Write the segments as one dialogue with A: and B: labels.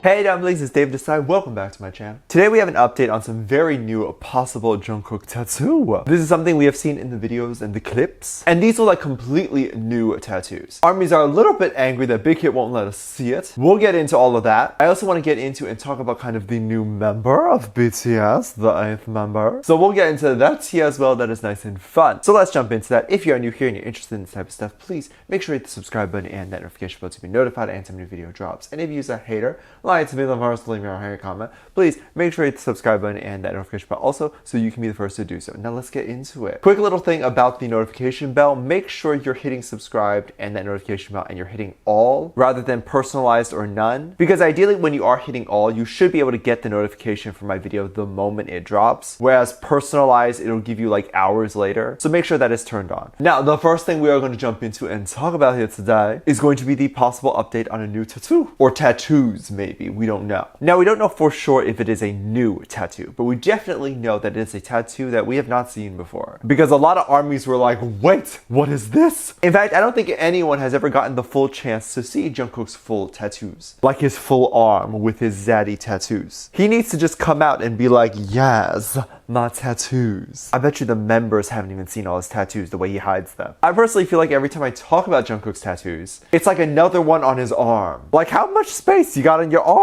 A: Hey dumplings, it's Dave this side. Welcome back to my channel. Today we have an update on some very new possible Jungkook tattoo. This is something we have seen in the videos and the clips, and these are like completely new tattoos. ARMYs are a little bit angry that Big Hit won't let us see it. We'll get into all of that. I also want to get into and talk about kind of the new member of BTS, the 8th member. So we'll get into that here as well. That is nice and fun. So let's jump into that. If you are new here and you're interested in this type of stuff, please make sure you hit the subscribe button and that notification bell to be notified anytime a new video drops. And if you use a hater, like to be the first to leave me a hater comment, please make sure you hit the subscribe button and that notification bell also so you can be the first to do so. Now let's get into it. Quick little thing about the notification bell. Make sure you're hitting subscribed and that notification bell and you're hitting all rather than personalized or none. Because ideally when you are hitting all, you should be able to get the notification for my video the moment it drops. Whereas personalized, it'll give you like hours later. So make sure that is turned on. Now, the first thing we are going to jump into and talk about here today is going to be the possible update on a new tattoo. Or tattoos, maybe. We don't know. Now, we don't know for sure if it is a new tattoo, but we definitely know that it is a tattoo that we have not seen before. Because a lot of ARMYs were like, wait, what is this? In fact, I don't think anyone has ever gotten the full chance to see Jungkook's full tattoos. Like his full arm with his zaddy tattoos. He needs to just come out and be like, yes, my tattoos. I bet you the members haven't even seen all his tattoos the way he hides them. I personally feel like every time I talk about Jungkook's tattoos, it's like another one on his arm. Like, how much space you got on your arm?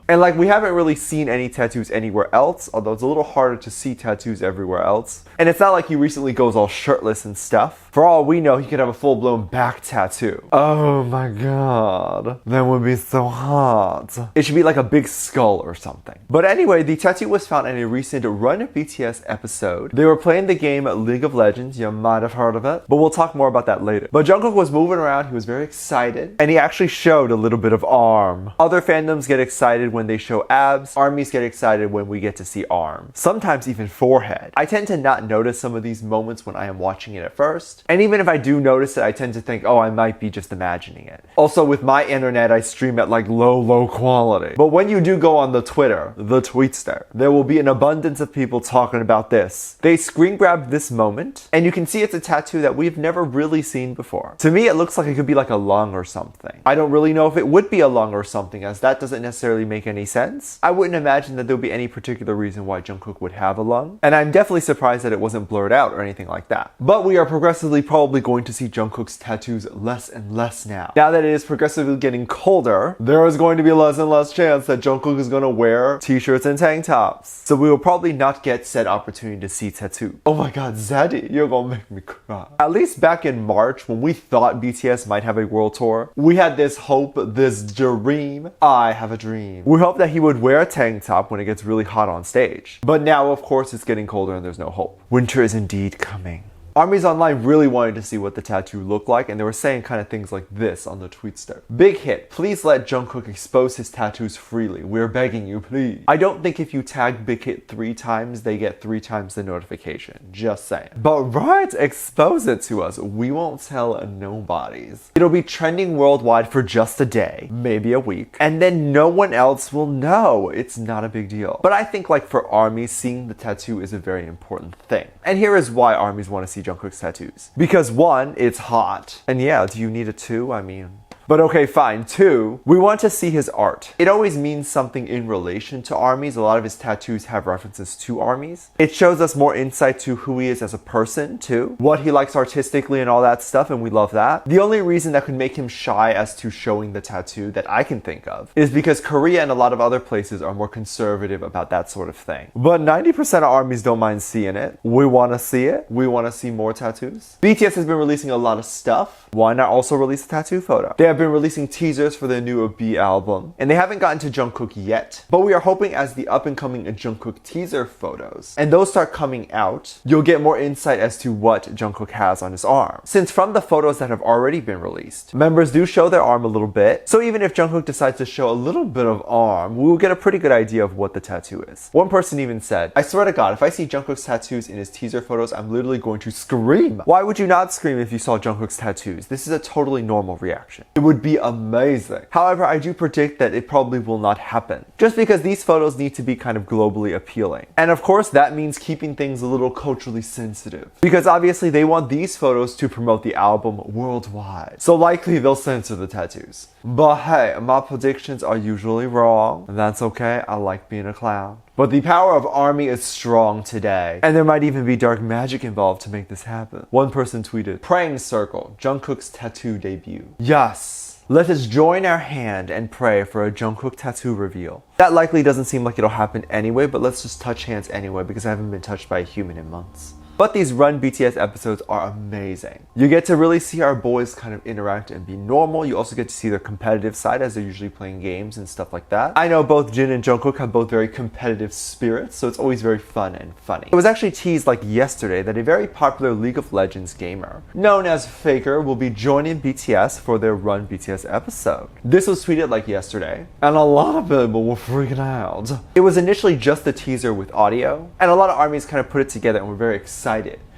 A: And like, we haven't really seen any tattoos anywhere else, although it's a little harder to see tattoos everywhere else. And it's not like he recently goes all shirtless and stuff. For all we know, he could have a full-blown back tattoo. Oh my god. That would be so hot. It should be like a big skull or something. But anyway, the tattoo was found in a recent Run BTS episode. They were playing the game League of Legends. You might have heard of it, but we'll talk more about that later. But Jungkook was moving around. He was very excited, and he actually showed a little bit of arm. Other fandoms get excited when they show abs. ARMYs get excited when we get to see arm. Sometimes even forehead. I tend to not notice some of these moments when I am watching it at first. And even if I do notice it, I tend to think, oh, I might be just imagining it. Also, with my internet, I stream at like low quality. But when you do go on the Twitter, the tweetster, there will be an abundance of people talking about this. They screen grabbed this moment, and you can see it's a tattoo that we've never really seen before. To me, it looks like it could be like a lung or something. I don't really know if it would be a lung or something, as that doesn't necessarily make any sense. I wouldn't imagine that there would be any particular reason why Jungkook would have a lung, and I'm definitely surprised that it wasn't blurred out or anything like that. But we are progressively probably going to see Jungkook's tattoos less and less now. Now that it is progressively getting colder, there is going to be less and less chance that Jungkook is going to wear t-shirts and tank tops. So we will probably not get said opportunity to see tattoo. Oh my god, Zaddy, you're gonna make me cry. At least back in March, when we thought BTS might have a world tour, we had this hope, this dream. I have a dream. We hoped that he would wear a tank top when it gets really hot on stage. But now, of course, it's getting colder and there's no hope. Winter is indeed coming. ARMYs online really wanted to see what the tattoo looked like, and they were saying kind of things like this on the tweetster. Big Hit, please let Jungkook expose his tattoos freely. We're begging you, please. I don't think if you tag Big Hit 3 times, they get 3 times the notification. Just saying. But right, expose it to us. We won't tell nobodies. It'll be trending worldwide for just a day, maybe a week, and then no one else will know. It's not a big deal. But I think like for ARMYs, seeing the tattoo is a very important thing. And here is why ARMYs want to see Jungkook's tattoos. Because 1, it's hot. And yeah, do you need a 2? I mean... But okay, fine. 2, we want to see his art. It always means something in relation to ARMYs. A lot of his tattoos have references to ARMYs. It shows us more insight to who he is as a person, too. What he likes artistically and all that stuff, and we love that. The only reason that could make him shy as to showing the tattoo that I can think of is because Korea and a lot of other places are more conservative about that sort of thing. But 90% of ARMYs don't mind seeing it. We want to see it. We want to see more tattoos. BTS has been releasing a lot of stuff. Why not also release a tattoo photo? They have been releasing teasers for their new B album, and they haven't gotten to Jungkook yet, but we are hoping as the up-and-coming Jungkook teaser photos and those start coming out, you'll get more insight as to what Jungkook has on his arm. Since from the photos that have already been released, members do show their arm a little bit, so even if Jungkook decides to show a little bit of arm, we will get a pretty good idea of what the tattoo is. One person even said, I swear to God, if I see Jungkook's tattoos in his teaser photos, I'm literally going to scream. Why would you not scream if you saw Jungkook's tattoos? This is a totally normal reaction. It would be amazing. However, I do predict that it probably will not happen, just because these photos need to be kind of globally appealing. And of course, that means keeping things a little culturally sensitive, because obviously they want these photos to promote the album worldwide. So likely they'll censor the tattoos. But hey, my predictions are usually wrong, and that's okay. I like being a clown. But the power of ARMY is strong today, and there might even be dark magic involved to make this happen. One person tweeted, "Praying circle, Jungkook's tattoo debut." Yes! Let us join our hand and pray for a Jungkook tattoo reveal. That likely doesn't seem like it'll happen anyway, but let's just touch hands anyway because I haven't been touched by a human in months. But these Run BTS episodes are amazing. You get to really see our boys kind of interact and be normal. You also get to see their competitive side as they're usually playing games and stuff like that. I know both Jin and Jungkook have both very competitive spirits, so it's always very fun and funny. It was actually teased like yesterday that a very popular League of Legends gamer, known as Faker, will be joining BTS for their Run BTS episode. This was tweeted like yesterday, and a lot of people were freaking out. It was initially just a teaser with audio, and a lot of ARMYs kind of put it together and were very excited.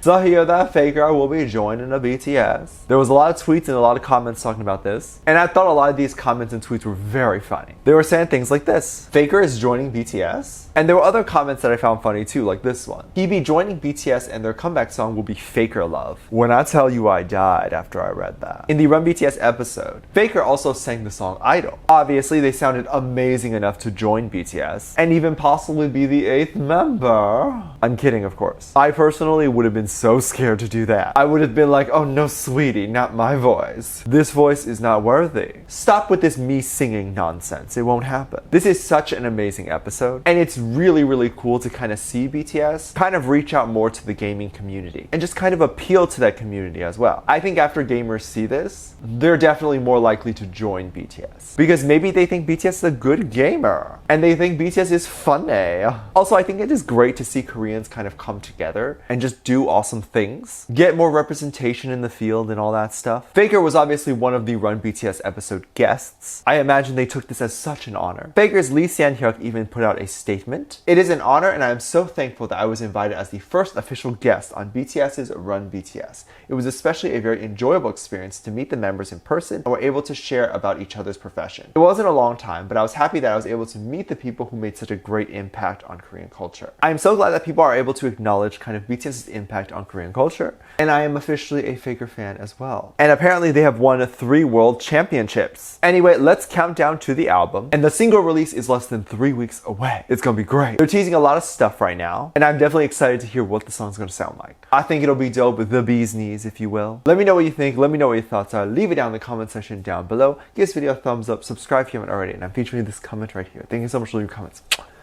A: So here that Faker will be joining the BTS. There was a lot of tweets and a lot of comments talking about this, and I thought a lot of these comments and tweets were very funny. They were saying things like this: Faker is joining BTS. And there were other comments that I found funny too, like this one. He be joining BTS and their comeback song will be Faker Love. When I tell you I died after I read that. In the Run BTS episode, Faker also sang the song Idol. Obviously, they sounded amazing enough to join BTS and even possibly be the 8th member. I'm kidding, of course. I personally would have been so scared to do that. I would have been like, oh no, sweetie, not my voice. This voice is not worthy. Stop with this me singing nonsense. It won't happen. This is such an amazing episode, and it's really cool to kind of see BTS kind of reach out more to the gaming community and just kind of appeal to that community as well. I think after gamers see this, they're definitely more likely to join BTS because maybe they think BTS is a good gamer and they think BTS is funny. Also, I think it is great to see Koreans kind of come together and just do awesome things, get more representation in the field and all that stuff. Faker was obviously one of the Run BTS episode guests. I imagine they took this as such an honor. Faker's Lee San-hyuk even put out a statement. "It is an honor and I am so thankful that I was invited as the first official guest on BTS's Run BTS. It was especially a very enjoyable experience to meet the members in person and were able to share about each other's profession. It wasn't a long time, but I was happy that I was able to meet the people who made such a great impact on Korean culture. I am so glad that people are able to acknowledge kind of BTS's impact on Korean culture, and I am officially a Faker fan as well." And apparently they have won 3 world championships. Anyway, let's count down to the album, and the single release is less than 3 weeks away. It's gonna be great. They're teasing a lot of stuff right now, and I'm definitely excited to hear what the song's gonna sound like. I think it'll be dope with the bee's knees, if you will. Let me know what you think. Let me know what your thoughts are. Leave it down in the comment section down below. Give this video a thumbs up, subscribe if you haven't already, and I'm featuring this comment right here. Thank you so much for leaving comments.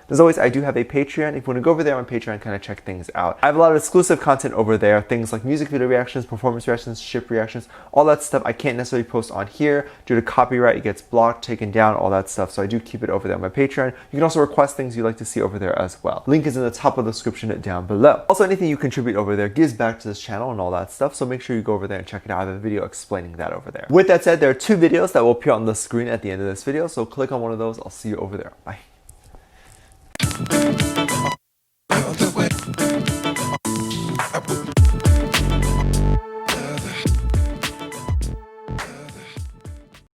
A: As always, I do have a Patreon. If you want to go over there on Patreon and kind of check things out, I have a lot of exclusive content over there. Things like music video reactions, performance reactions, ship reactions, all that stuff I can't necessarily post on here. Due to copyright, it gets blocked, taken down, all that stuff. So I do keep it over there on my Patreon. You can also request things you'd like to see over there as well. Link is in the top of the description down below. Also, anything you contribute over there gives back to this channel and all that stuff. So make sure you go over there and check it out. I have a video explaining that over there. With that said, there are 2 videos that will appear on the screen at the end of this video. So click on one of those. I'll see you over there. Bye.